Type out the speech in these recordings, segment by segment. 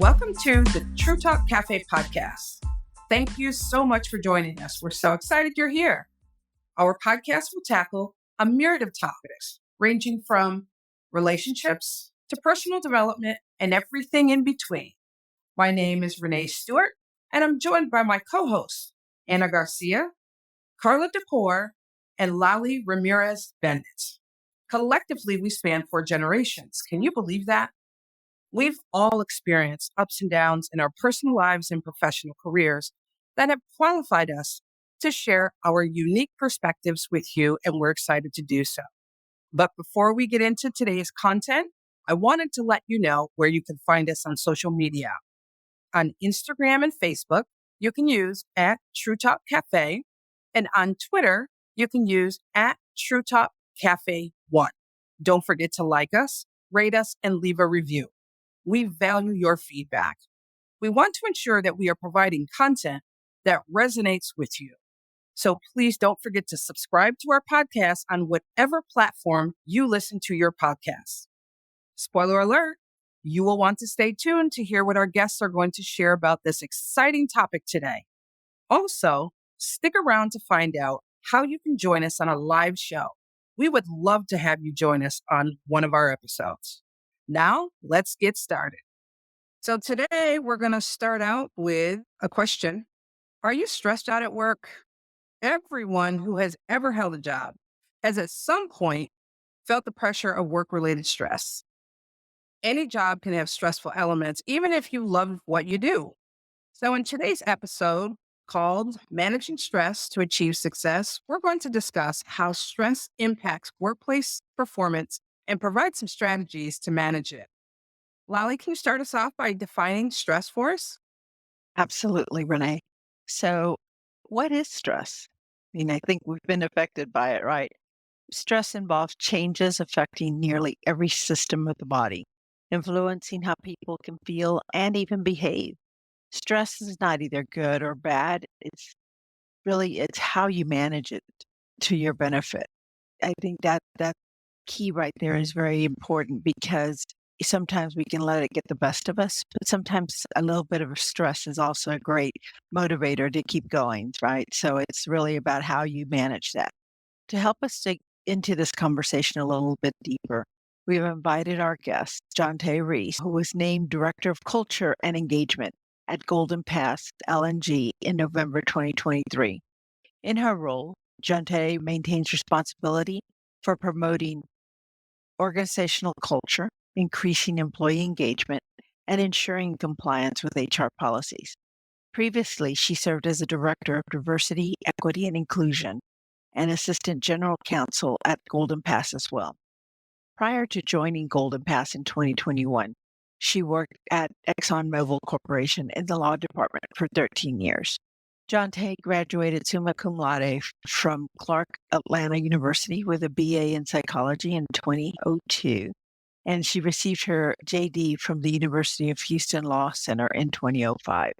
Welcome to the True Talk Cafe podcast. Thank you so much for joining us. We're so excited you're here. Our podcast will tackle a myriad of topics, ranging from relationships to personal development and everything in between. My name is Renee Stewart, and I'm joined by my co-hosts, Anna Garcia, Carla DeCore, and Lali Ramirez Bennett. Collectively, we span 4 generations. Can you believe that? We've all experienced ups and downs in our personal lives and professional careers that have qualified us to share our unique perspectives with you, and we're excited to do so. But before we get into today's content, I wanted to let you know where you can find us on social media. On Instagram and Facebook, you can use at True Talk Cafe, and on Twitter, you can use at True Talk Cafe 1. Don't forget to like us, rate us, and leave a review. We value your feedback. We want to ensure that we are providing content that resonates with you. So please don't forget to subscribe to our podcast on whatever platform you listen to your podcasts. Spoiler alert, you will want to stay tuned to hear what our guests are going to share about this exciting topic today. Also, stick around to find out how you can join us on a live show. We would love to have you join us on one of our episodes. Now, let's get started. So today we're going to start out with a question. Are you stressed out at work? Everyone who has ever held a job has at some point felt the pressure of work-related stress. Any job can have stressful elements, even if you love what you do. So in today's episode called Managing Stress to Achieve Success, we're going to discuss how stress impacts workplace performance and provide some strategies to manage it. Lali, can you start us off by defining stress for us? Absolutely, Renee. So, what is stress? I think we've been affected by it, right? Stress involves changes affecting nearly every system of the body, influencing how people can feel and even behave. Stress is not either good or bad. It's how you manage it to your benefit. I think that key right there is very important because sometimes we can let it get the best of us, but sometimes a little bit of stress is also a great motivator to keep going, right? So it's really about how you manage that. To help us dig into this conversation a little bit deeper, we've invited our guest, Jonte Reese, who was named Director of Culture and Engagement at Golden Pass LNG in November 2023. In her role, Jonte maintains responsibility for promoting organizational culture, increasing employee engagement, and ensuring compliance with HR policies. Previously, she served as a Director of Diversity, Equity, and Inclusion and Assistant General Counsel at Golden Pass as well. Prior to joining Golden Pass in 2021, she worked at ExxonMobil Corporation in the law department for 13 years. Jonte graduated summa cum laude from Clark Atlanta University with a BA in psychology in 2002, and she received her JD from the University of Houston Law Center in 2005.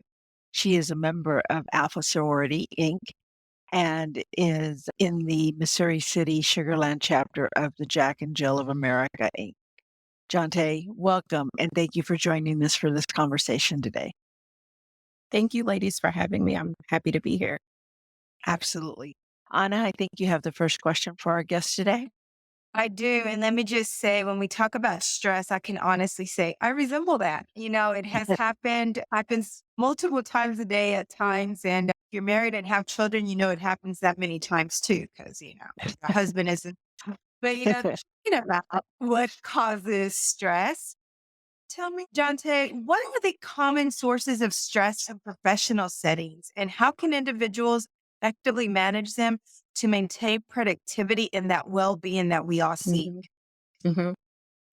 She is a member of Alpha Sorority, Inc., and is in the Missouri City Sugarland chapter of the Jack and Jill of America, Inc. Jonte, welcome, and thank you for joining us for this conversation today. Thank you, ladies, for having me. I'm happy to be here. Absolutely. Anna, I think you have the first question for our guest today. I do. And let me just say, when we talk about stress, I can honestly say I resemble that. It has happens multiple times a day at times. And if you're married and have children, it happens that many times too, because, my husband isn't. But, about what causes stress. Tell me, Jonte, what are the common sources of stress in professional settings, and how can individuals effectively manage them to maintain productivity and that well-being that we all seek? Mm-hmm.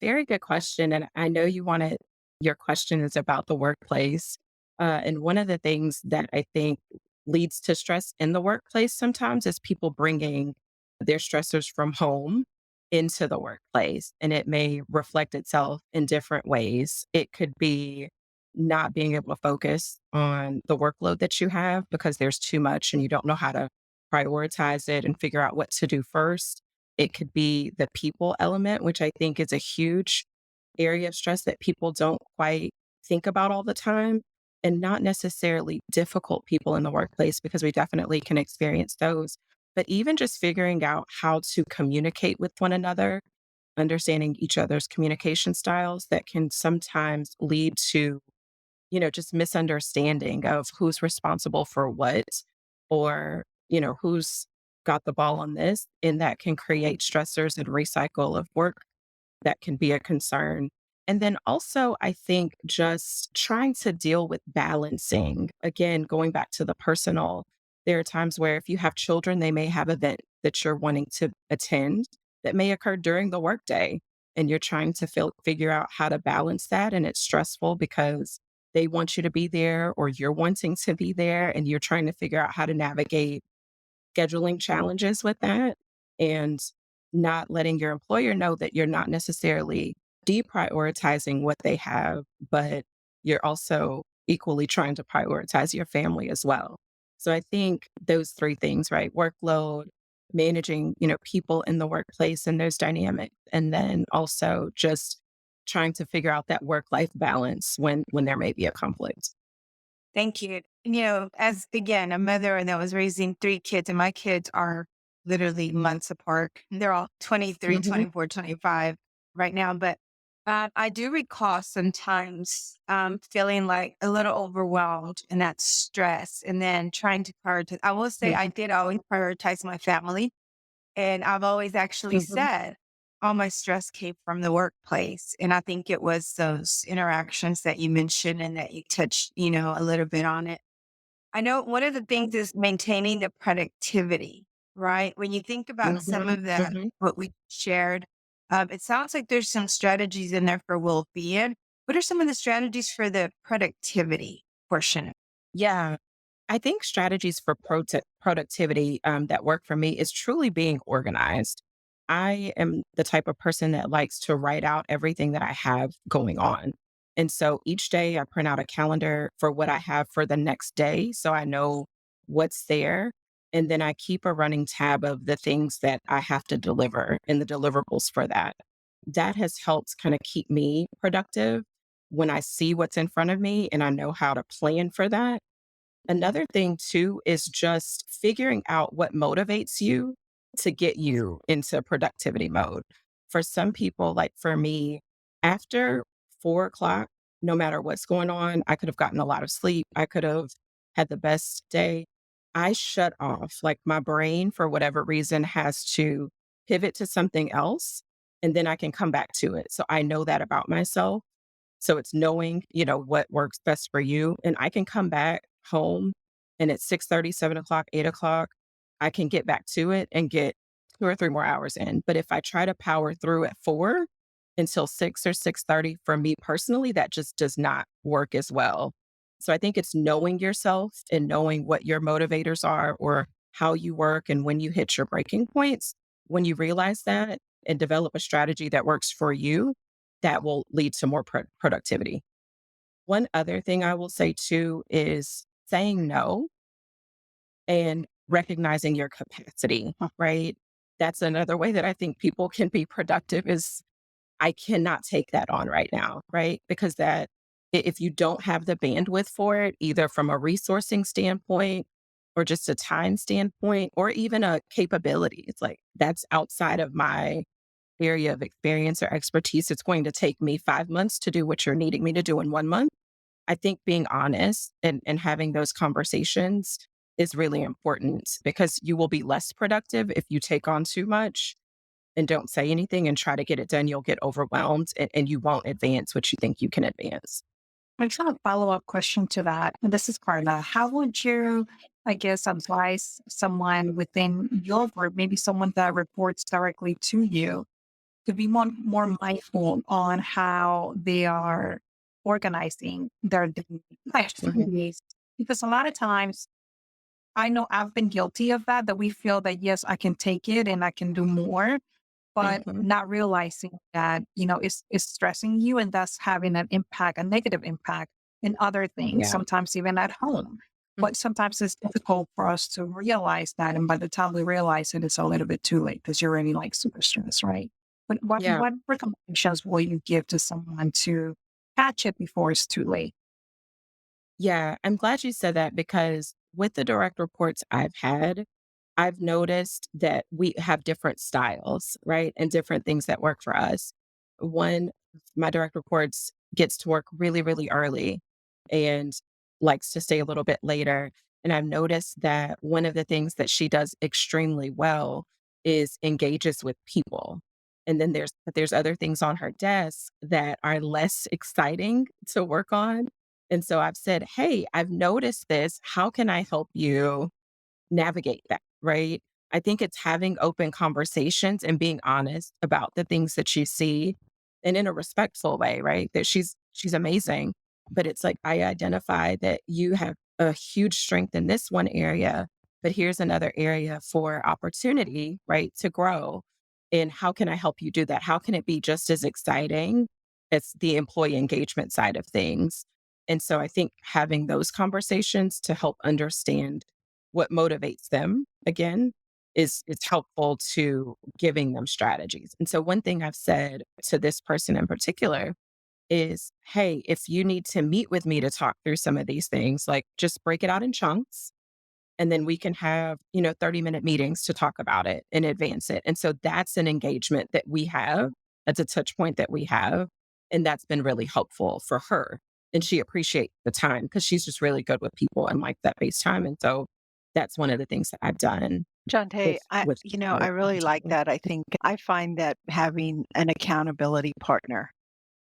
Very good question. And I know your question is about the workplace. And one of the things that I think leads to stress in the workplace sometimes is people bringing their stressors from home into the workplace, and it may reflect itself in different ways. It could be not being able to focus on the workload that you have because there's too much and you don't know how to prioritize it and figure out what to do first. It could be the people element, which I think is a huge area of stress that people don't quite think about all the time, and not necessarily difficult people in the workplace, because we definitely can experience those. But even just figuring out how to communicate with one another, understanding each other's communication styles that can sometimes lead to, just misunderstanding of who's responsible for what, or, who's got the ball on this. And that can create stressors and recycle of work that can be a concern. And then also, I think just trying to deal with balancing, again, going back to the personal, there are times where if you have children, they may have event that you're wanting to attend that may occur during the workday. And you're trying to figure out how to balance that. And it's stressful because they want you to be there or you're wanting to be there. And you're trying to figure out how to navigate scheduling challenges with that, and not letting your employer know that you're not necessarily deprioritizing what they have, but you're also equally trying to prioritize your family as well. So I think those three things, right? Workload, managing, people in the workplace and those dynamics, and then also just trying to figure out that work-life balance when there may be a conflict. Thank you. As again, a mother that was raising three kids, and my kids are literally months apart. They're all 23, Mhm. 24, 25 right now. But I do recall sometimes feeling like a little overwhelmed and that stress, and then trying to prioritize. I will say I did always prioritize my family. And I've always actually Mhm. said all my stress came from the workplace. And I think it was those interactions that you mentioned and that you touched, a little bit on it. I know one of the things is maintaining the productivity, right? When you think about some Mhm. of that, Mhm. what we shared, it sounds like there's some strategies in there for well-being. What are some of the strategies for the productivity portion? Yeah. I think strategies for productivity that work for me is truly being organized. I am the type of person that likes to write out everything that I have going on. And so each day I print out a calendar for what I have for the next day, so I know what's there. And then I keep a running tab of the things that I have to deliver and the deliverables for that. That has helped kind of keep me productive when I see what's in front of me and I know how to plan for that. Another thing too is just figuring out what motivates you to get you into productivity mode. For some people, like for me, after 4 o'clock, no matter what's going on, I could have gotten a lot of sleep. I could have had the best day. I shut off. Like my brain, for whatever reason, has to pivot to something else, and then I can come back to it. So I know that about myself. So it's knowing, what works best for you. And I can come back home and at 6:30, 7 o'clock, 8 o'clock, I can get back to it and get 2 or 3 more hours in. But if I try to power through at 4 until 6 or 6:30, for me personally, that just does not work as well. So I think it's knowing yourself and knowing what your motivators are, or how you work and when you hit your breaking points. When you realize that and develop a strategy that works for you, that will lead to more productivity. One other thing I will say too is saying no and recognizing your capacity, right? That's another way that I think people can be productive is I cannot take that on right now, right? Because if you don't have the bandwidth for it, either from a resourcing standpoint or just a time standpoint, or even a capability, it's like that's outside of my area of experience or expertise. It's going to take me 5 months to do what you're needing me to do in 1 month. I think being honest and having those conversations is really important, because you will be less productive if you take on too much and don't say anything and try to get it done. You'll get overwhelmed, and you won't advance what you think you can advance. I just have a follow-up question to that. And this is Carla. How would you, I guess, advise someone within your group, maybe someone that reports directly to you, to be more mindful on how they are organizing their daily Mhm. activities? Because a lot of times, I know I've been guilty of that, that we feel that, yes, I can take it and I can do more, but Mhm. not realizing that, it's stressing you and thus having an impact, a negative impact in other things, Yeah. sometimes even at home. Mm. But sometimes it's difficult for us to realize that. And by the time we realize it, it's a little bit too late because you're already like super stressed, right? But what, Yeah. what recommendations will you give to someone to catch it before it's too late. Yeah, I'm glad you said that because with the direct reports I've had, I've noticed that we have different styles, right? And different things that work for us. One, my direct reports gets to work really, really early and likes to stay a little bit later. And I've noticed that one of the things that she does extremely well is engages with people. And then there's other things on her desk that are less exciting to work on. And so I've said, "Hey, I've noticed this. How can I help you navigate that?" Right? I think it's having open conversations and being honest about the things that you see and in a respectful way, right? That she's amazing, but it's like I identify that you have a huge strength in this one area, but here's another area for opportunity, right, to grow. And how can I help you do that? How can it be just as exciting as the employee engagement side of things? And so I think having those conversations to help understand what motivates them again is helpful to giving them strategies. And so one thing I've said to this person in particular is, "Hey, if you need to meet with me to talk through some of these things, like just break it out in chunks and then we can have, 30-minute meetings to talk about it and advance it." And so that's an engagement that we have. That's a touch point that we have. And that's been really helpful for her. And she appreciates the time because she's just really good with people and like that face time. And so that's one of the things that I've done Jonte, with I really like that. I think I find that having an accountability partner,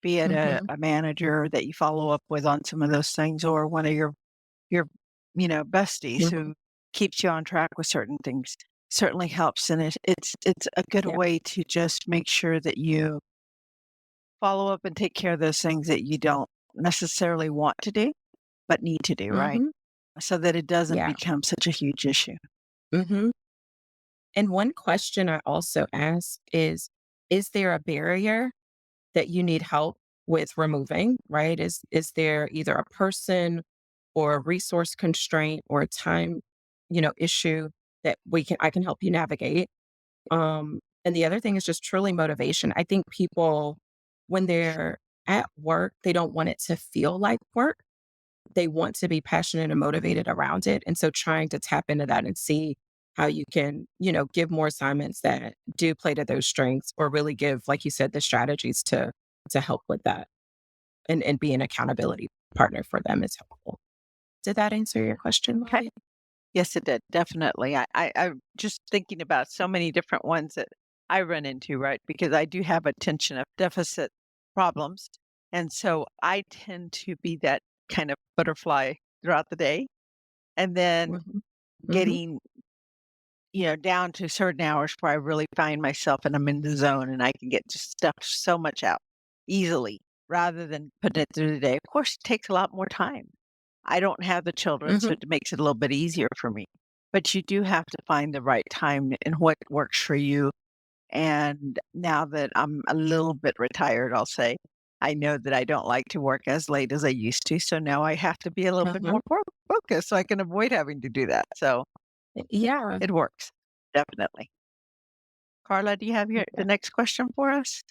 be it Mhm. a manager that you follow up with on some of those things or one of your, besties Mhm. who keeps you on track with certain things certainly helps. And it's a good Yeah. way to just make sure that you follow up and take care of those things that you don't necessarily want to do, but need to do, right? Mhm. So that it doesn't Yeah. become such a huge issue. Mhm. And one question I also ask is there a barrier that you need help with removing, right? Is there either a person or a resource constraint or a time, issue that I can help you navigate? And the other thing is just truly motivation. I think people when they're at work, they don't want it to feel like work. They want to be passionate and motivated around it. And so trying to tap into that and see how you can, give more assignments that do play to those strengths or really give, like you said, the strategies to help with that and be an accountability partner for them is helpful. Did that answer your question, Okay. Molly? Yes, it did. Definitely. I'm just thinking about so many different ones that I run into, right? Because I do have attention of deficit problems. And so I tend to be that kind of butterfly throughout the day. And then Mhm. Mhm. getting, down to certain hours where I really find myself and I'm in the zone and I can get just stuff so much out easily rather than putting it through the day. Of course, it takes a lot more time. I don't have the children, so Mhm. it makes it a little bit easier for me. But you do have to find the right time and what works for you. And now that I'm a little bit retired, I'll say, I know that I don't like to work as late as I used to. So now I have to be a little bit Mhm. more focused so I can avoid having to do that. So Yeah. it works. Definitely. Carla, do you have the next question for us?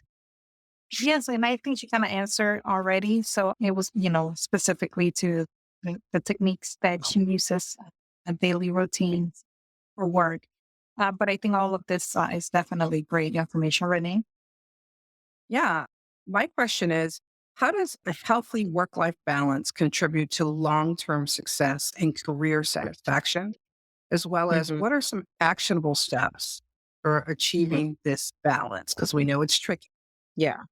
Yes, and I think you kind of answered already. So it was, specifically to the techniques that she uses, a daily routines for work. But I think all of this is definitely great information, Renee. Yeah. My question is, how does a healthy work life balance contribute to long term success and career satisfaction? As well as Mhm. what are some actionable steps for achieving this balance? Because we know it's tricky. Yeah.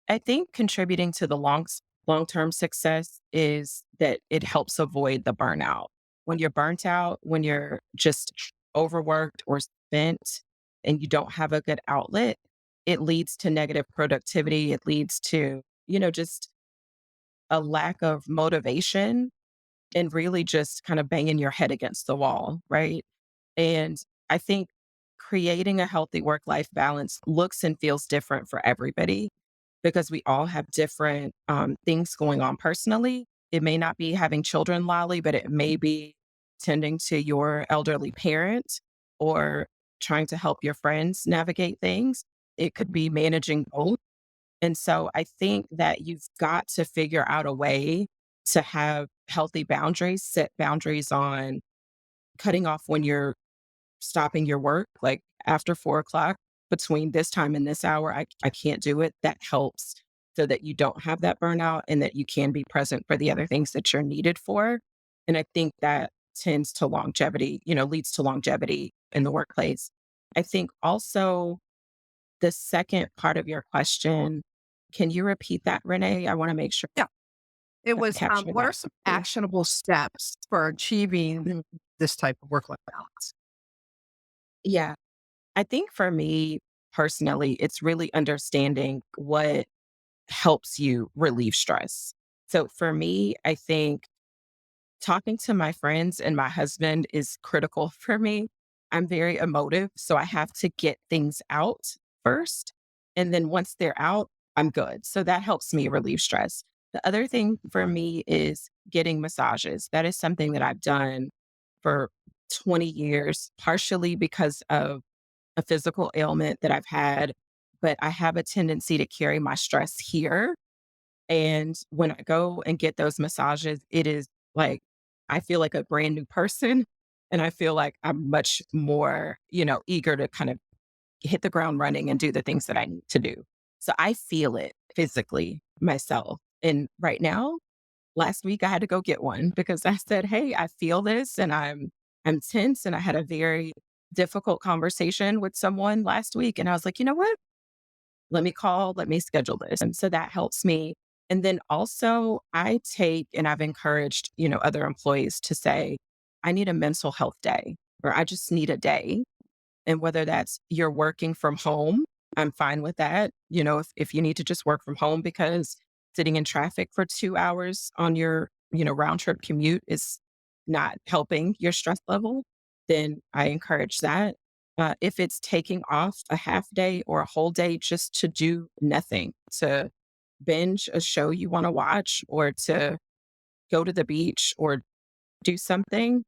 I think contributing to the long-term success is that it helps avoid the burnout. When you're burnt out, when you're just overworked or spent and you don't have a good outlet, it leads to negative productivity. It leads to, just a lack of motivation and really just kind of banging your head against the wall, right? And I think creating a healthy work life balance looks and feels different for everybody because we all have different things going on personally. It may not be having children, Lolly, but it may be tending to your elderly parent or trying to help your friends navigate things. It could be managing both. And so I think that you've got to figure out a way to have healthy boundaries, set boundaries on cutting off when you're stopping your work, like after 4 o'clock, between this time and this hour, I can't do it. That helps so that you don't have that burnout and that you can be present for the other things that you're needed for. And I think that tends to longevity, leads to longevity in the workplace. I think also the second part of your question, can you repeat that, Renee? I want to make sure Yeah. It I was, capture what are that. some actionable steps for achieving Mm, this type of work-life balance? Yeah. I think for me personally, it's really understanding what helps you relieve stress. So for me, I think talking to my friends and my husband is critical for me. I'm very emotive, so I have to get things out first. And then once they're out, I'm good. So that helps me relieve stress. The other thing for me is getting massages. That is something that I've done for 20 years, partially because of a physical ailment that I've had, but I have a tendency to carry my stress here. And when I go and get those massages, it is like I feel like a brand new person. And I feel like I'm much more, eager to kind of hit the ground running and do the things that I need to do. So I feel it physically myself. And right now, last week I had to go get one because I said, "Hey, I feel this and I'm tense." And I had a very difficult conversation with someone last week. And I was like, you know what? Let me schedule this. And so that helps me. And then also I take, and I've encouraged, other employees to say, I need a mental health day, or I just need a day. And whether that's you're working from home, I'm fine with that. If you need to just work from home because sitting in traffic for 2 hours on your, round trip commute is not helping your stress level, then I encourage that. If it's taking off a half day or a whole day just to do nothing, to binge a show you want to watch or to go to the beach or do something,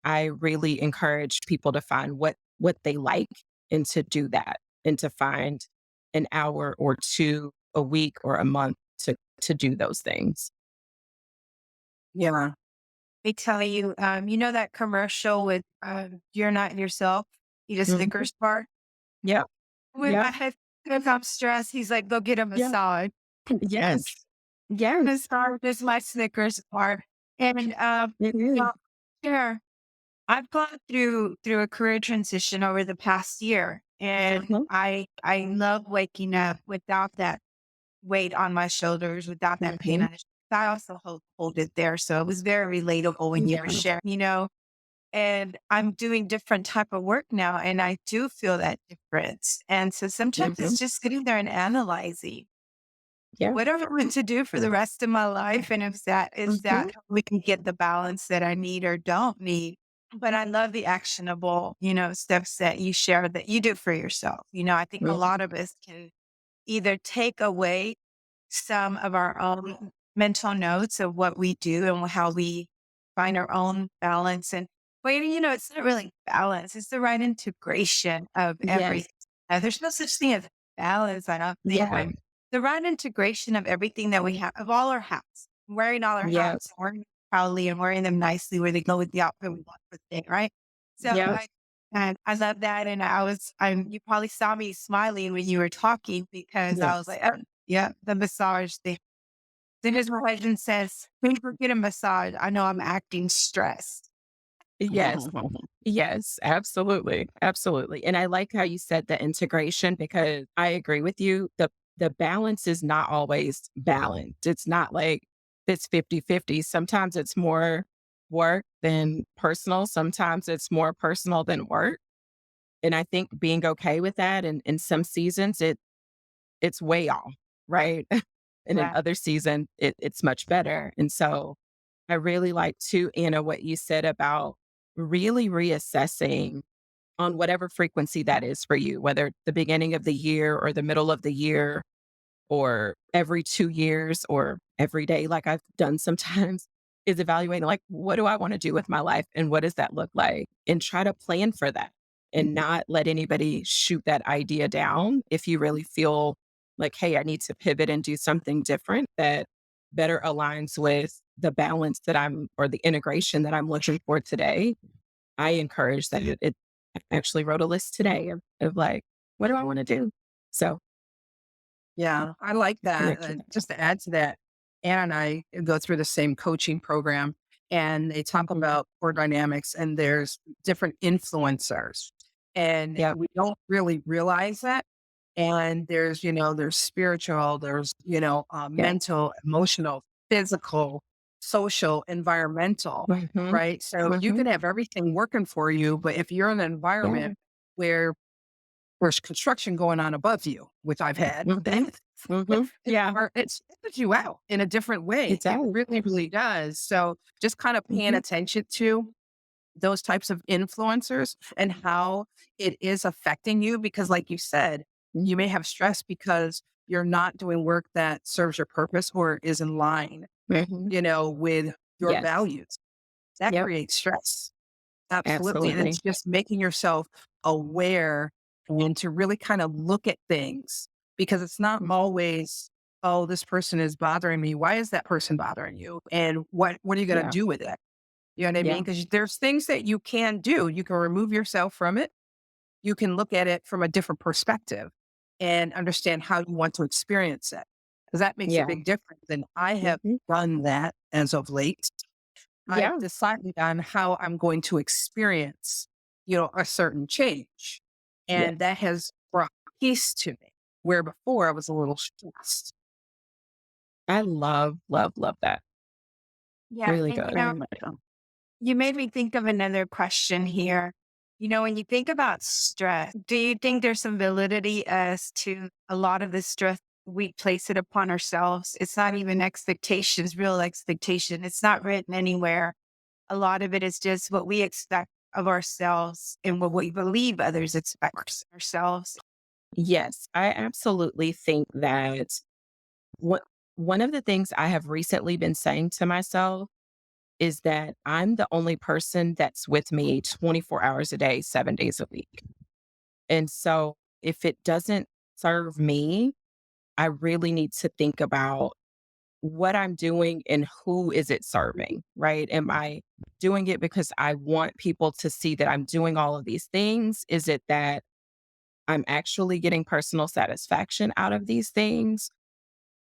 I really encourage people to find what they like and to do that and to find an hour or two a week or a month to do those things. Yeah. They tell you, you know that commercial with "You're Not Yourself," eat a Mhm. Snickers bar. Yep. When Yep. my husband, if I'm stressed, he's like, "Go get a Yep. massage." Yes. Yes. Massage is my Snickers bar, and It is. well, sure. I've gone through a career transition over the past year, and Mhm. I love waking up without that weight on my shoulders, without that pain Mhm. on the I also hold it there, so it was very relatable when you were Yeah. sharing. And I'm doing different type of work now, and I do feel that difference. And so sometimes Mhm. it's just sitting there and analyzing Yeah. what I want to do for the rest of my life, and if that is Mhm. that we can get the balance that I need or don't need. But I love the actionable, steps that you share that you do for yourself. I think a Mhm. lot of us can either take away some of our own mental notes of what we do and how we find our own balance. And well, it's not really balance; it's the right integration of Yes. everything. There's no such thing as balance, I don't think, Yeah. but the right integration of everything that we have, of all our hats, wearing all our hats, Yes. wearing them proudly and wearing them nicely where they go with the outfit we want for the day, right? So Yep. and I love that. And you probably saw me smiling when you were talking because I was Yes. like, oh, yeah, the massage thing. Then his husband says, "When you get a massage, I know I'm acting stressed." Yes. Yes, absolutely. Absolutely. And I like how you said the integration because I agree with you. The balance is not always balanced. It's not like it's 50-50. Sometimes it's more work than personal. Sometimes it's more personal than work. And I think being okay with that and in some seasons it's way off, right? And in Right. other season it's much better. And so I really like too, Anna, what you said about really reassessing on whatever frequency that is for you, whether the beginning of the year or the middle of the year or every 2 years or every day, like I've done sometimes, is evaluating like, what do I want to do with my life and what does that look like? And try to plan for that and not let anybody shoot that idea down if you really feel like, hey, I need to pivot and do something different that better aligns with the balance that or the integration that I'm looking for today, I encourage that I actually wrote a list today of like, what do I want to do? So Yeah, I like that. connect with that. Just to add to that, Anna and I go through the same coaching program, and they talk Mhm. about core dynamics, and there's different influencers, and Yep. we don't really realize that. And there's spiritual, there's, Yeah. mental, emotional, physical, social, environmental, Hmm. right? So you Hmm. can have everything working for you, but if you're in an Yeah. environment where there's construction going on above you, which I've had, Hmm. Hmm. Yeah. it spits you out in a different It way. It does. really, really does. So just kind of paying Hmm. attention to those types of influencers and how it is affecting you. Because, like you said, you may have stress because you're not doing work that serves your purpose or is in line, Hmm. with your Yes. values. That Yep. creates stress. Absolutely. And it's Absolutely. just making yourself aware and to really kind of look at things because it's not always, oh, this person is bothering me. Why is that person bothering you? And what are you going to Yeah. do with it? You know what I mean? Yeah. Because there's things that you can do. You can remove yourself from it. You can look at it from a different perspective and understand how you want to experience it. Because that makes a Yeah. big difference. And I have Hmm. done that as of late. I've Yeah. decided on how I'm going to experience, a certain change. Yeah. And that has brought peace to me, where before I was a little stressed. I love, love, love that. Yeah. Really And, good. Very much so. you made me think of another question here. When you think about stress, do you think there's some validity as to a lot of the stress we place it upon ourselves? It's not even expectations, real expectation. It's not written anywhere. A lot of it is just what we expect of ourselves and what we believe others expect ourselves. Yes, I absolutely think that what one of the things I have recently been saying to myself is that I'm the only person that's with me 24 hours a day, 7 days a week. And so if it doesn't serve me, I really need to think about what I'm doing and who is it serving, right? Am I doing it because I want people to see that I'm doing all of these things? Is it that I'm actually getting personal satisfaction out of these things?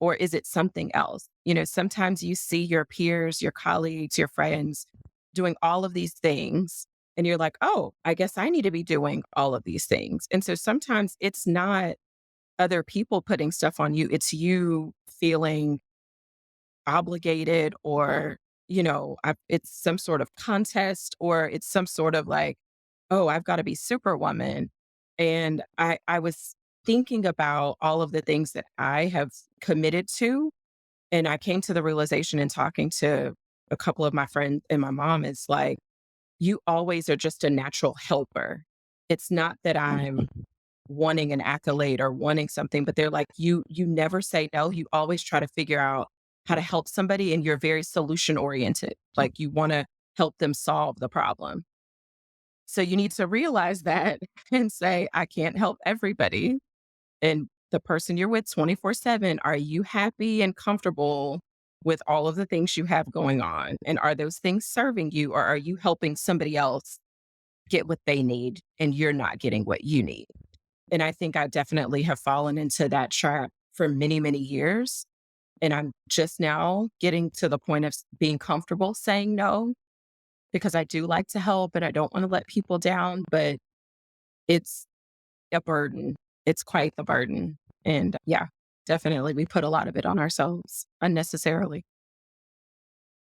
Or is it something else? Sometimes you see your peers, your colleagues, your friends doing all of these things, and you're like, oh, I guess I need to be doing all of these things. And so sometimes it's not other people putting stuff on you, it's you feeling obligated, or, it's some sort of contest, or it's some sort of like, oh, I've got to be superwoman. And I was thinking about all of the things that I have committed to. And I came to the realization in talking to a couple of my friends and my mom is like, you always are just a natural helper. It's not that I'm wanting an accolade or wanting something, but they're like, you never say no. You always try to figure out how to help somebody, and you're very solution oriented. Like, you want to help them solve the problem. So you need to realize that and say, I can't help everybody. And the person you're with 24/7, are you happy and comfortable with all of the things you have going on? And are those things serving you, or are you helping somebody else get what they need and you're not getting what you need? And I think I definitely have fallen into that trap for many, many years. And I'm just now getting to the point of being comfortable saying no, because I do like to help and I don't want to let people down, but it's a burden. It's quite the burden. And yeah, definitely we put a lot of it on ourselves unnecessarily.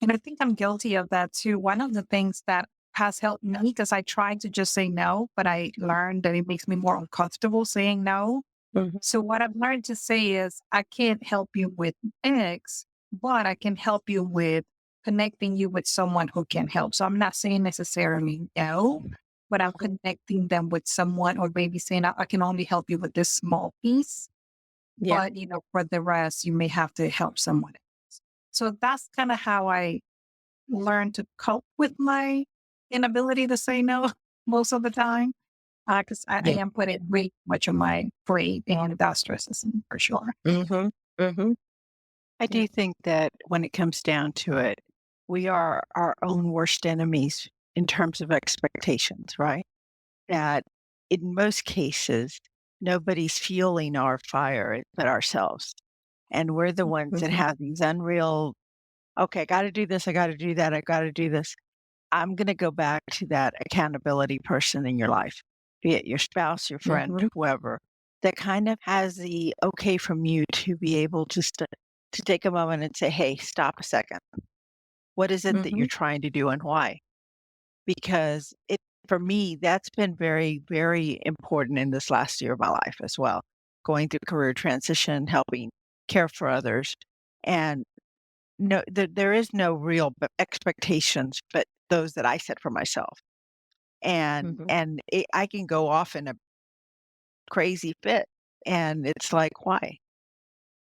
And I think I'm guilty of that too. One of the things that has helped me because I tried to just say no, but I learned that it makes me more uncomfortable saying no. Mhm. So what I've learned to say is I can't help you with X, but I can help you with connecting you with someone who can help. So I'm not saying necessarily no, but I'm connecting them with someone or maybe saying I can only help you with this small piece, Yeah. but for the rest, you may have to help someone else. So that's kind of how I learned to cope with my inability to say no most of the time. Because I Yeah. am putting way much on my plate, and that stresses me for sure. Mm-hmm. Mm-hmm. I Yeah. do think that when it comes down to it, we are our own worst enemies in terms of expectations, right? That in most cases, nobody's fueling our fire but ourselves. And we're the ones that Mm-hmm. have these unreal, okay, I got to do this, I got to do that, I got to do this. I'm going to go back to that accountability person in your life, be it your spouse, your friend, Mm-hmm. whoever, that kind of has the okay from you to be able to take a moment and say, hey, stop a second. What is it that Mm-hmm. you're trying to do and why? Because it, for me, that's been very, very important in this last year of my life as well. Going through career transition, helping care for others. And no, there is no real expectations, but those that I set for myself. Mm-hmm. And I can go off in a crazy fit, and it's like, why,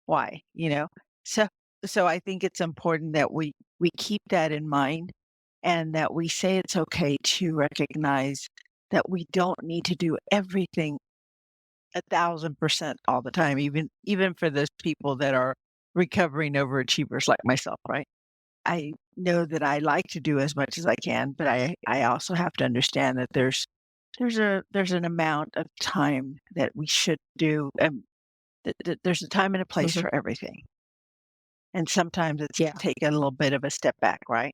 why, you know? So I think it's important that we keep that in mind, and that we say it's okay to recognize that we don't need to do everything 1,000% all the time, even for those people that are recovering overachievers like myself, right? I know that I like to do as much as I can, but I also have to understand that there's an amount of time that we should do, there's a time and a place Mm-hmm. for everything, and sometimes it's Yeah. take a little bit of a step back, right?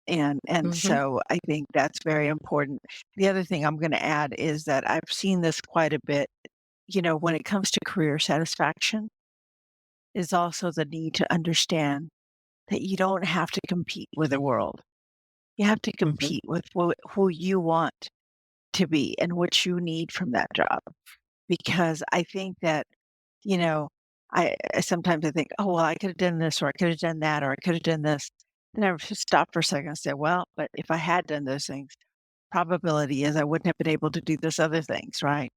And Mm-hmm. so I think that's very important. The other thing I'm going to add is that I've seen this quite a bit. When it comes to career satisfaction, is also the need to understand that you don't have to compete with the world. You have to Mm-hmm. compete with who you want to be and what you need from that job. Because I think that, you know, I sometimes I think, oh, well, I could have done this, or I could have done that, or I could have done this. Then I just stop for a second and say, well, but if I had done those things, probability is I wouldn't have been able to do those other things, right?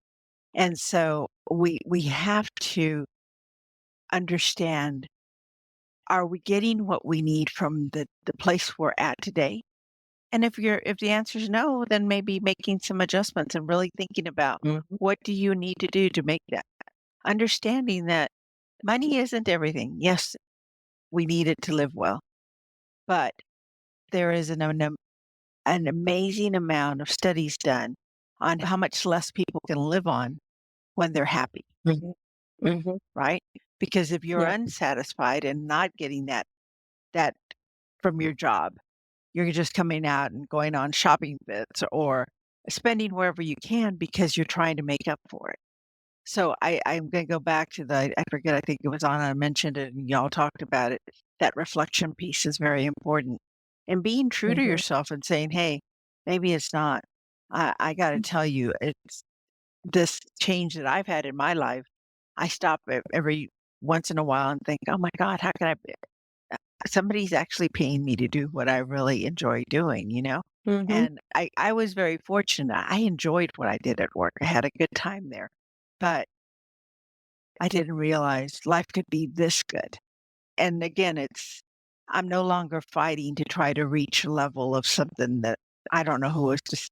And so we have to understand, are we getting what we need from the place we're at today? And if the answer is no, then maybe making some adjustments and really thinking about, Mm-hmm. what do you need to do to make that? Understanding that money isn't everything. Yes, we need it to live well, but there is an amazing amount of studies done on how much less people can live on when they're happy, Mm-hmm. Mm-hmm. right? Because if you're Yeah. unsatisfied and not getting that from your job, you're just coming out and going on shopping bits or spending wherever you can because you're trying to make up for it. So I'm going to go back to I forget, I think it was Anna mentioned it and y'all talked about it. That reflection piece is very important. And being true to Mm-hmm. yourself and saying, hey, maybe it's not. I got to tell you, it's this change that I've had in my life. I stop every once in a while and think, oh my God, how can somebody's actually paying me to do what I really enjoy doing? Mm-hmm. And I was very fortunate. I enjoyed what I did at work. I had a good time there. But I didn't realize life could be this good. And again, I'm no longer fighting to try to reach a level of something that I don't know who is just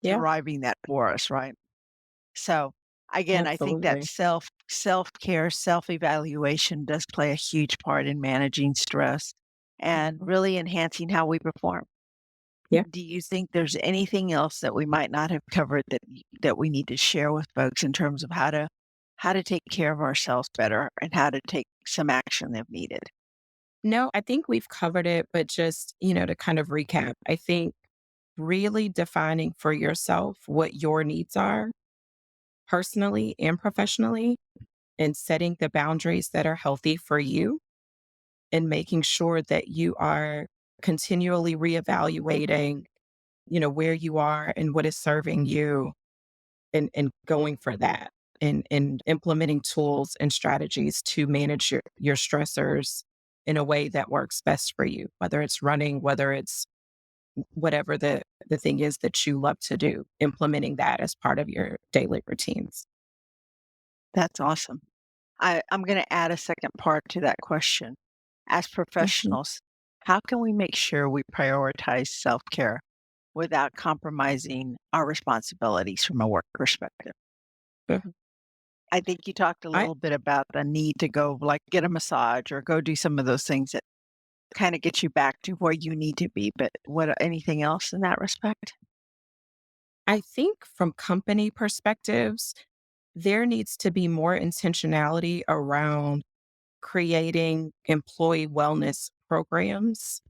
Yeah. deriving that for us, right? So again, I think that Absolutely. self-care, self-evaluation does play a huge part in managing stress and Mhm. really enhancing how we perform. Yeah. Do you think there's anything else that we might not have covered that we need to share with folks in terms of how to take care of ourselves better and how to take some action if needed? No, I think we've covered it, but just, to kind of recap, I think really defining for yourself what your needs are personally and professionally, and setting the boundaries that are healthy for you, and making sure that you are continually reevaluating, where you are and what is serving you, and going for that, and implementing tools and strategies to manage your stressors in a way that works best for you, whether it's running, whether it's whatever the thing is that you love to do, implementing that as part of your daily routines. That's awesome. I'm going to add a second part to that question. As Mhm. professionals, how can we make sure we prioritize self care without compromising our responsibilities from a work perspective. Mhm. I think you talked a I little bit about the need to go like get a massage or go do some of those things that kind of get you back to where you need to be. But what anything else in that respect? I think from company perspectives, there needs to be more intentionality around creating employee wellness programs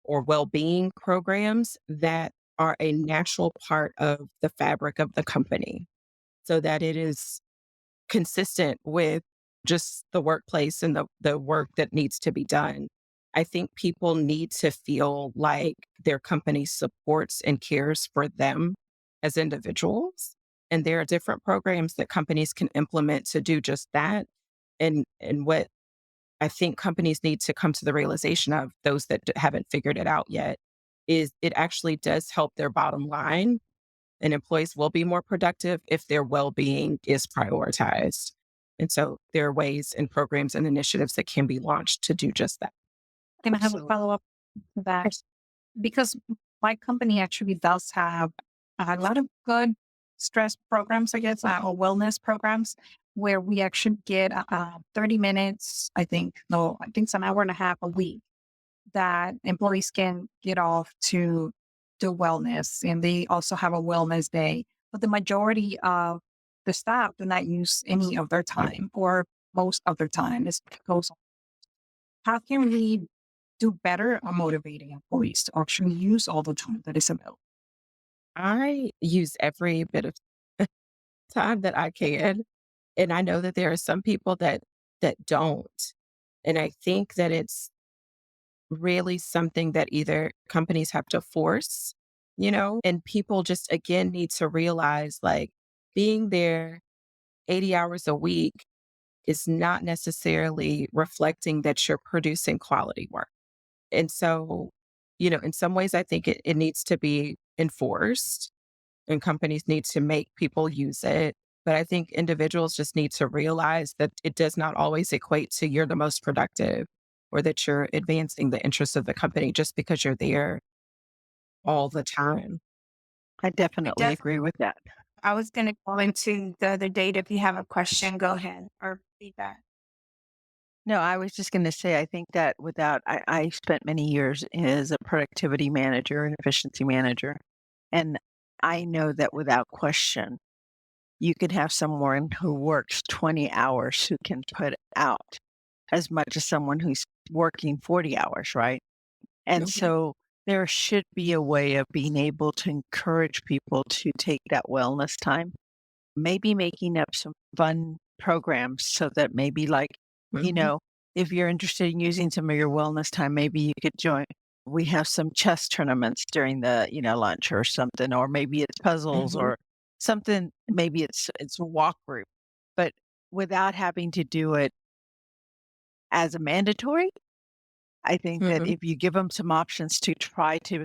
or well-being programs that are a natural part of the fabric of the company so that it is consistent with just the workplace and the work that needs to be done. I think people need to feel like their company supports and cares for them as individuals. And there are different programs that companies can implement to do just that. And what I think companies need to come to the realization of, those that haven't figured it out yet, is it actually does help their bottom line, and employees will be more productive if their well-being is prioritized. And so there are ways and programs and initiatives that can be launched to do just that. Can I have a Absolutely. follow up to that? Because my company actually does have a lot of good stress programs, I guess, or wellness programs where we actually get 30 minutes, I think, no, I think it's an hour and a half a week that employees can get off to do wellness. And they also have a wellness day. But the majority of the staff do not use any of their time or most of their time. It goes, how can we do better on motivating employees to actually use all the time that is available? I use every bit of time that I can. And I know that there are some people that don't. And I think that it's really something that either companies have to force, and people just again need to realize like being there 80 hours a week is not necessarily reflecting that you're producing quality work. And so, in some ways, I think it needs to be enforced and companies need to make people use it. But I think individuals just need to realize that it does not always equate to you're the most productive or that you're advancing the interests of the company just because you're there all the time. I I definitely def- agree with that. I was going to go into the other date. If you have a question, go ahead or feedback. No, I was just going to say, I think that I spent many years as a productivity manager and efficiency manager. And I know that without question, you could have someone who works 20 hours who can put out as much as someone who's working 40 hours, right? And Mhm. so there should be a way of being able to encourage people to take that wellness time, maybe making up some fun programs so that maybe like, you Mhm. know, if you're interested in using some of your wellness time, maybe you could join. We have some chess tournaments during the, lunch or something, or maybe it's puzzles Mhm. or something. Maybe it's a walk group, but without having to do it as a mandatory. I think that Mhm. if you give them some options to try to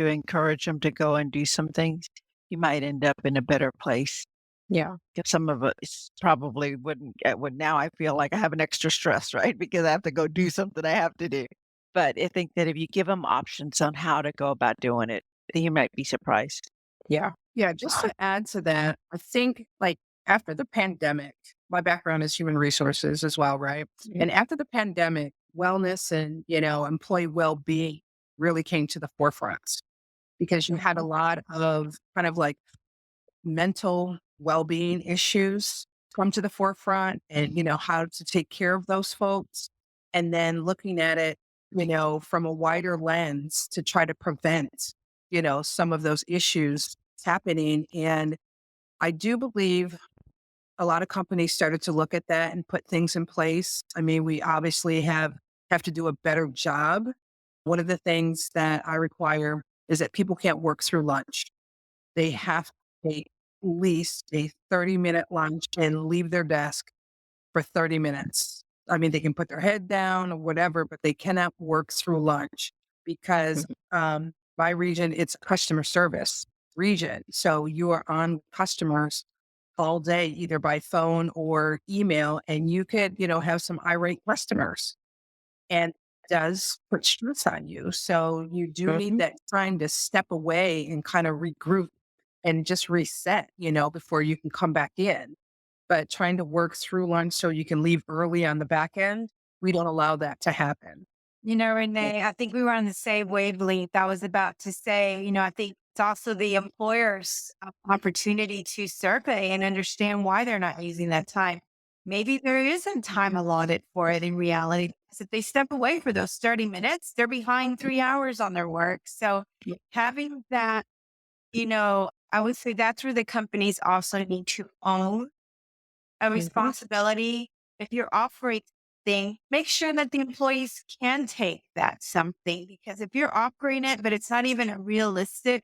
encourage them to go and do some things, you might end up in a better place. Yeah. 'Cause some of us probably wouldn't get would now I feel like I have an extra stress, right? Because I have to go do something I have to do. But I think that if you give them options on how to go about doing it, then you might be surprised. Yeah. Yeah, just to add to that, I think like after the pandemic, my background is human resources as well, right? Yeah. And after the pandemic, wellness and, employee well-being really came to the forefront because you had a Mhm. lot of kind of like mental well-being issues come to the forefront and, how to take care of those folks. And then looking at it, from a wider lens to try to prevent, some of those issues happening. And I do believe a lot of companies started to look at that and put things in place. I mean, we obviously have to do a better job. One of the things that I require is that people can't work through lunch. They have to take at least a 30-minute lunch and leave their desk for 30 minutes. I mean, they can put their head down or whatever, but they cannot work through lunch because Mhm. my region, it's a customer service region. So you are on customers all day, either by phone or email, and you could, have some irate customers. And does put stress on you. So you do need Mhm. that time to step away and kind of regroup and just reset, before you can come back in. But trying to work through lunch so you can leave early on the back end, we don't allow that to happen. Renee, I think we were on the same wavelength. I was about to say, I think it's also the employer's opportunity to survey and understand why they're not using that time. Maybe there isn't time allotted for it in reality. Because if they step away for those 30 minutes, they're behind 3 hours on their work. So having that, I would say that's where the companies also need to own a responsibility. If you're offering thing, make sure that the employees can take that something because if you're offering it, but it's not even a realistic,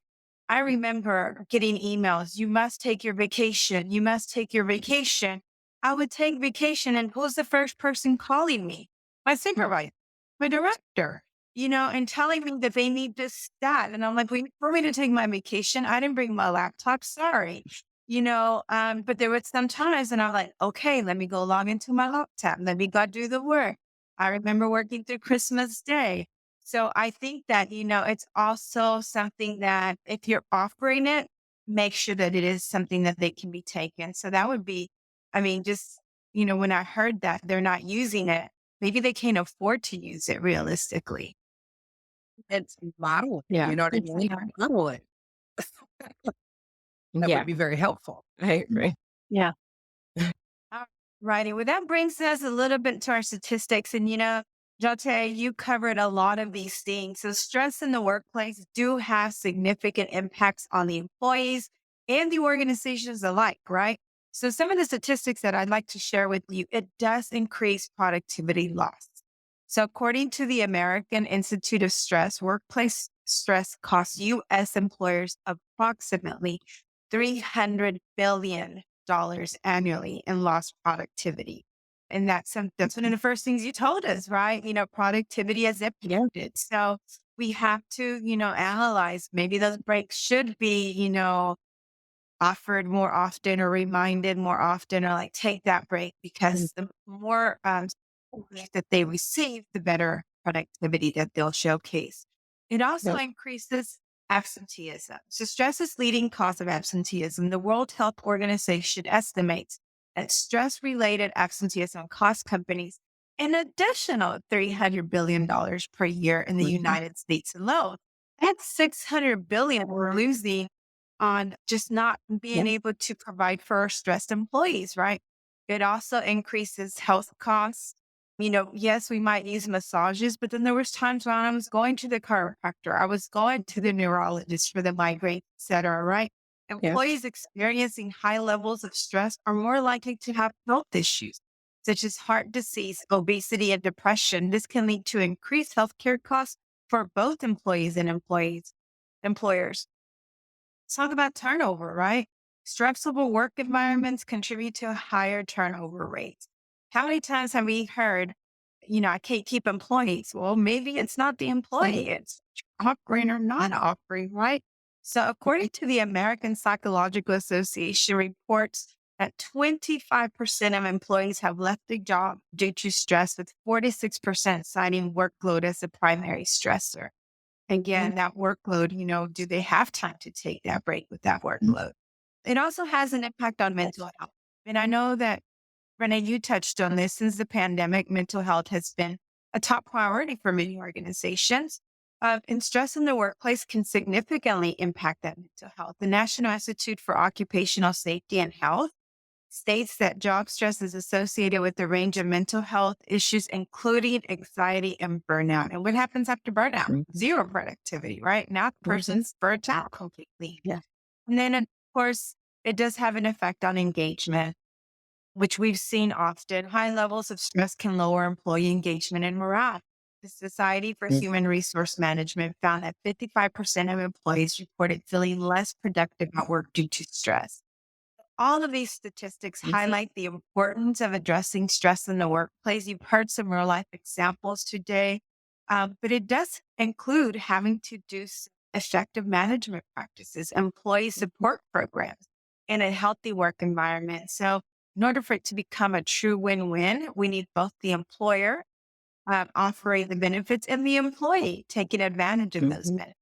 I remember getting emails, you must take your vacation. You must take your vacation. I would take vacation. And who's the first person calling me? My supervisor, my director, and telling me that they need this stat. And I'm like, wait, for me to take my vacation, I didn't bring my laptop. Sorry. But there was some times and I'm like, okay, let me go log into my laptop. Let me go do the work. I remember working through Christmas Day. So I think that, it's also something that if you're offering it, make sure that it is something that they can be taken. So that would be, just, when I heard that they're not using it, maybe they can't afford to use it realistically. It's model it, Yeah. you know what I mean? Exactly. Model it. That would Yeah. be very helpful. I agree. Yeah. Righty. Well, that brings us a little bit to our statistics. And, Jote, you covered a lot of these things. So stress in the workplace do have significant impacts on the employees and the organizations alike, right? So some of the statistics that I'd like to share with you, it does increase productivity loss. So according to the American Institute of Stress, workplace stress costs U.S. employers approximately $300 billion annually in lost productivity. And that's one of the first things you told us, right? Productivity is impacted. So we have to, analyze maybe those breaks should be, offered more often or reminded more often or like take that break because the more that they receive, the better productivity that they'll showcase. It also Yep. increases absenteeism. So stress is leading cause of absenteeism. The World Health Organization estimates that stress-related absenteeism costs companies an additional $300 billion per year in the United States alone. That's $600 billion we're losing on just not being able to provide for our stressed employees, right? It also increases health costs. Yes, we might use massages, but then there was times when I was going to the chiropractor, I was going to the neurologist for the migraine, et cetera, right? Yeah. Employees experiencing high levels of stress are more likely to have health issues, such as heart disease, obesity, and depression. This can lead to increased healthcare costs for both employees and employers. Let's talk about turnover, right? Stressful work environments contribute to a higher turnover rate. How many times have we heard, I can't keep employees? Well, maybe it's not the employee, it's offering or not offering, right? So, according to the American Psychological Association reports that 25% of employees have left the job due to stress, with 46% citing workload as a primary stressor. Again, that workload, do they have time to take that break with that workload? It also has an impact on mental health. And I know that, Renee, you touched on this. Since the pandemic, mental health has been a top priority for many organizations. And stress in the workplace can significantly impact that mental health. The National Institute for Occupational Safety and Health states that job stress is associated with a range of mental health issues, including anxiety and burnout. And what happens after burnout? Zero productivity, right? Now the person's burnt out completely. Yeah. And then, of course, it does have an effect on engagement, which we've seen often. High levels of stress can lower employee engagement and morale. The Society for Human Resource Management found that 55% of employees reported feeling less productive at work due to stress. All of these statistics highlight the importance of addressing stress in the workplace. You've heard some real life examples today, but it does include having to do effective management practices, employee support programs, and a healthy work environment. So in order for it to become a true win-win, we need both the employer offering the benefits and the employee taking advantage of those Mhm. benefits.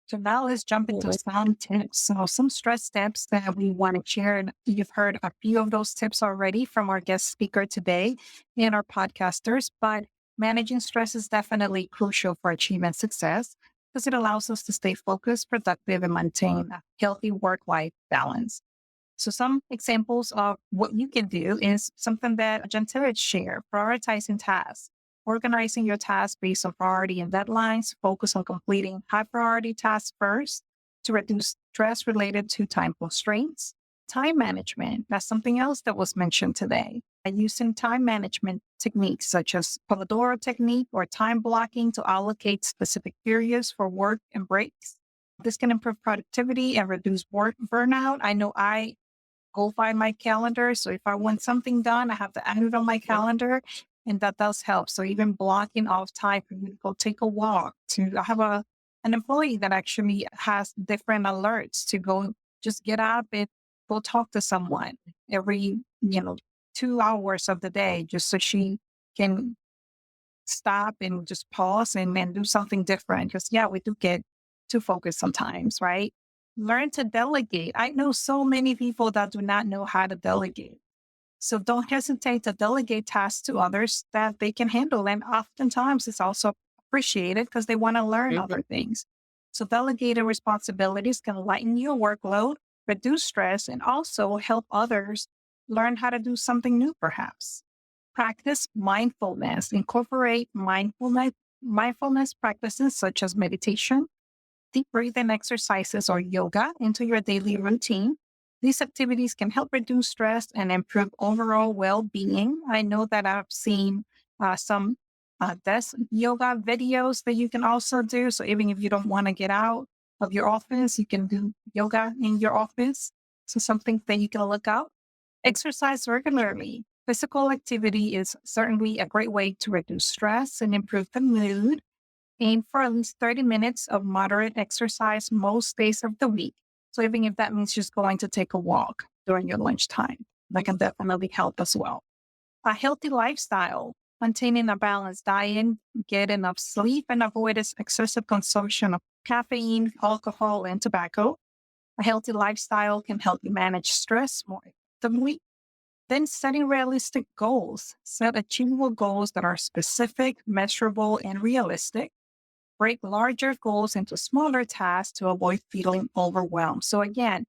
So now let's jump into some tips. So some stress tips that we want to share. And you've heard a few of those tips already from our guest speaker today and our podcasters, but managing stress is definitely crucial for achieving success because it allows us to stay focused, productive, and maintain a healthy work-life balance. So some examples of what you can do is something that Janterid shared, prioritizing tasks, organizing your tasks based on priority and deadlines, focus on completing high priority tasks first to reduce stress related to time constraints. Time management, that's something else that was mentioned today. And using time management techniques such as Pomodoro technique or time blocking to allocate specific periods for work and breaks. This can improve productivity and reduce work burnout. I know I go by my calendar. So if I want something done, I have to add it on my calendar. And that does help. So even blocking off time for you to go take a walk, to I have an employee that actually has different alerts to go just get up and go talk to someone every, 2 hours of the day, just so she can stop and just pause and do something different. Because yeah, we do get too focused sometimes, right? Learn to delegate. I know so many people that do not know how to delegate. So don't hesitate to delegate tasks to others that they can handle. And oftentimes it's also appreciated because they want to learn Mhm. other things. So delegated responsibilities can lighten your workload, reduce stress, and also help others learn how to do something new, perhaps. Practice mindfulness. Incorporate mindfulness practices such as meditation, deep breathing exercises, or yoga into your daily routine. These activities can help reduce stress and improve overall well being. I know that I've seen some desk yoga videos that you can also do. So, even if you don't want to get out of your office, you can do yoga in your office. So, something that you can look up. Exercise regularly. Physical activity is certainly a great way to reduce stress and improve the mood. Aim for at least 30 minutes of moderate exercise most days of the week. So even if that means just going to take a walk during your lunchtime, that can definitely help as well. A healthy lifestyle, maintaining a balanced diet, get enough sleep, and avoid excessive consumption of caffeine, alcohol, and tobacco. A healthy lifestyle can help you manage stress more effectively. Then setting realistic goals. Set achievable goals that are specific, measurable, and realistic. Break larger goals into smaller tasks to avoid feeling overwhelmed. So again,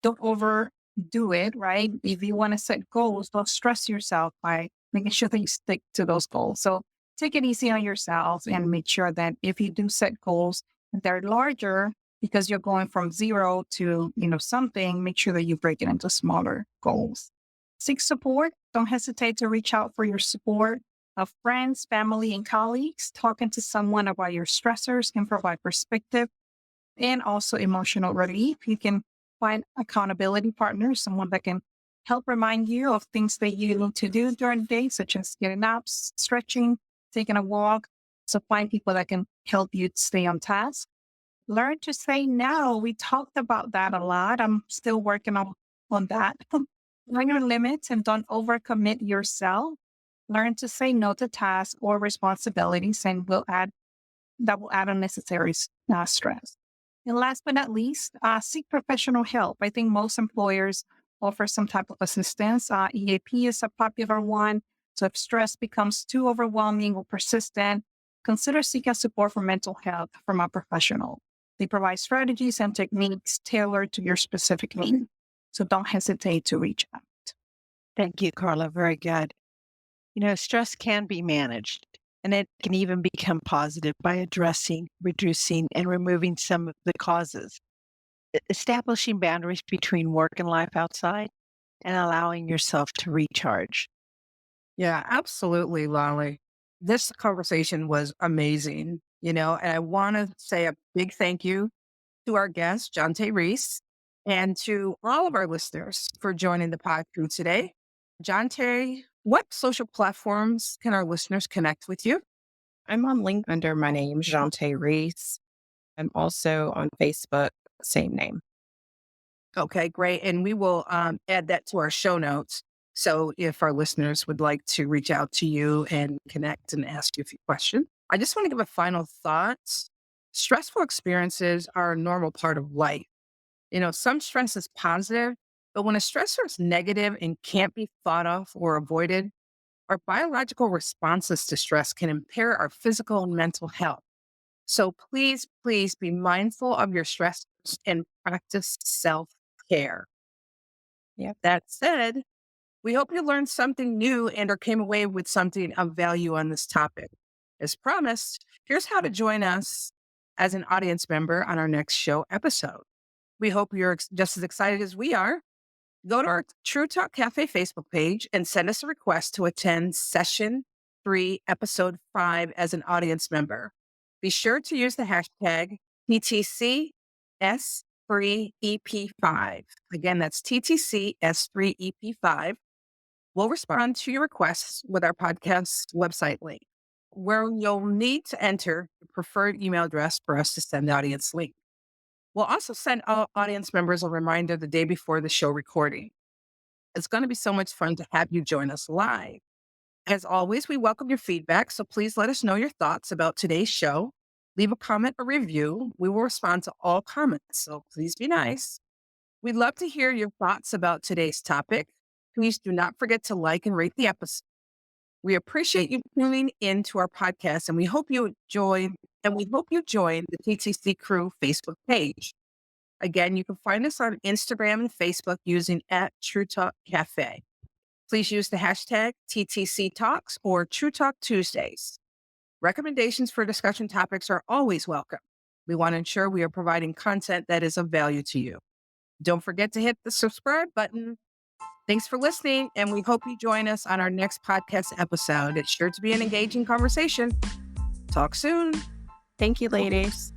don't overdo it, right? If you want to set goals, don't stress yourself by making sure that you stick to those goals. So take it easy on yourself and make sure that if you do set goals and they're larger because you're going from zero to, something, make sure that you break it into smaller goals. Seek support. Don't hesitate to reach out for your support of friends, family, and colleagues. Talking to someone about your stressors can provide perspective and also emotional relief. You can find accountability partners, someone that can help remind you of things that you need to do during the day, such as getting up, stretching, taking a walk. So find people that can help you stay on task. Learn to say no. We talked about that a lot. I'm still working on that. Learn your limits and don't overcommit yourself. Learn to say no to tasks or responsibilities and that will add unnecessary stress. And last but not least, seek professional help. I think most employers offer some type of assistance. EAP is a popular one. So if stress becomes too overwhelming or persistent, consider seeking support for mental health from a professional. They provide strategies and techniques tailored to your specific needs. So don't hesitate to reach out. Thank you, Carla. Very good. Stress can be managed, and it can even become positive by addressing, reducing, and removing some of the causes. Establishing boundaries between work and life outside and allowing yourself to recharge. Yeah, absolutely, Lolly. This conversation was amazing, and I want to say a big thank you to our guest, Jonte Reese, and to all of our listeners for joining the pod crew today. Jonte, what social platforms can our listeners connect with you? I'm on LinkedIn under my name, Jante Reese. I'm also on Facebook, same name. Okay, great. And we will add that to our show notes. So if our listeners would like to reach out to you and connect and ask you a few questions, I just want to give a final thought. Stressful experiences are a normal part of life. Some stress is positive, but when a stressor is negative and can't be fought off or avoided, our biological responses to stress can impair our physical and mental health. So please, please be mindful of your stressors and practice self-care. Yep. That said, we hope you learned something new and or came away with something of value on this topic. As promised, here's how to join us as an audience member on our next show episode. We hope you're just as excited as we are. Go to our True Talk Cafe Facebook page and send us a request to attend Session 3, Episode 5 as an audience member. Be sure to use the hashtag TTCS3EP5. Again, that's TTCS3EP5. We'll respond to your requests with our podcast website link, where you'll need to enter your preferred email address for us to send the audience link. We'll also send all audience members a reminder the day before the show recording. It's going to be so much fun to have you join us live. As always, we welcome your feedback, so please let us know your thoughts about today's show. Leave a comment or review. We will respond to all comments, so please be nice. We'd love to hear your thoughts about today's topic. Please do not forget to like and rate the episode. We appreciate you tuning into our podcast, and we hope you join the TTC Crew Facebook page. Again, you can find us on Instagram and Facebook using @TrueTalkCafe. Please use the hashtag TTC Talks or True Talk Tuesdays. Recommendations for discussion topics are always welcome. We want to ensure we are providing content that is of value to you. Don't forget to hit the subscribe button. Thanks for listening, and we hope you join us on our next podcast episode. It's sure to be an engaging conversation. Talk soon. Thank you, ladies.